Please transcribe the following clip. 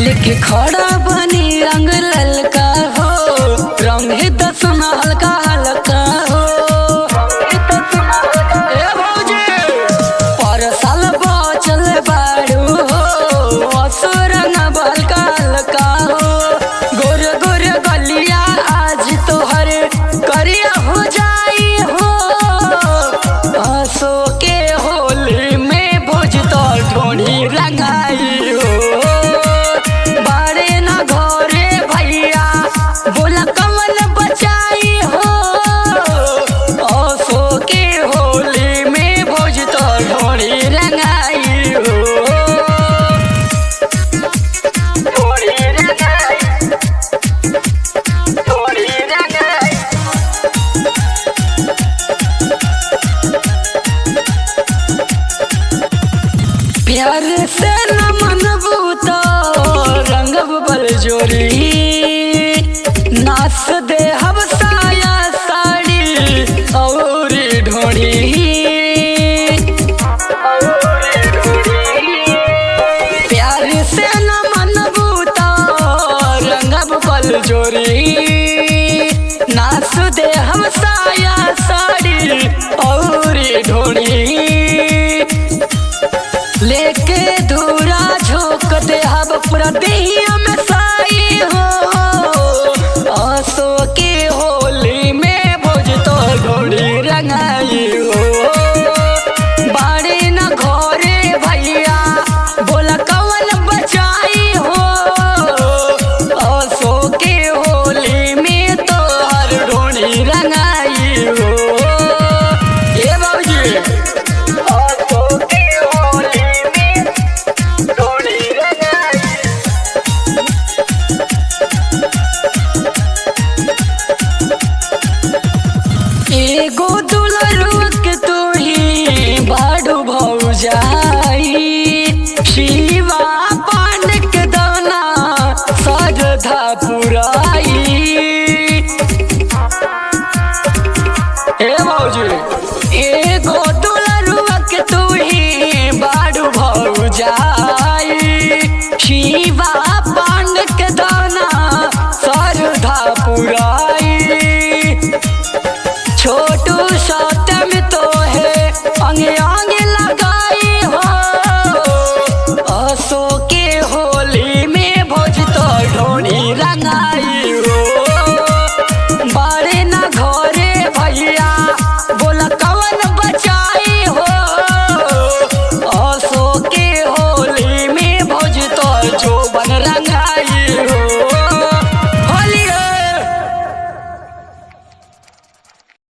लेके खड़ा बनी रंग ललका हो, रंग है दसना हल्का हल्का हो। ए भौजी पर साल बचल बारू हो, असुरंग हल्का हल्का हो। गोर गोर गलिया आज तोहर करिया हो जाई हो, हंसो के होली में भोज तो ढोनी रंगाई हो। बोला कमल बचाई हो, ओसो के होली में भोज तो ढोली रंगाई हो। ढोली रंगाई, ढोली रंगाई। प्यार से न मनबू तो रंगब बल जोरी, नाच दे हम साया साड़ी और ढोड़ी। प्यार से न मनबू तो रंगब बल जोरी, नाच दे हम साया साड़ी और ढोड़ी। लेके धूरा झोंक दे हम पूरा देहिया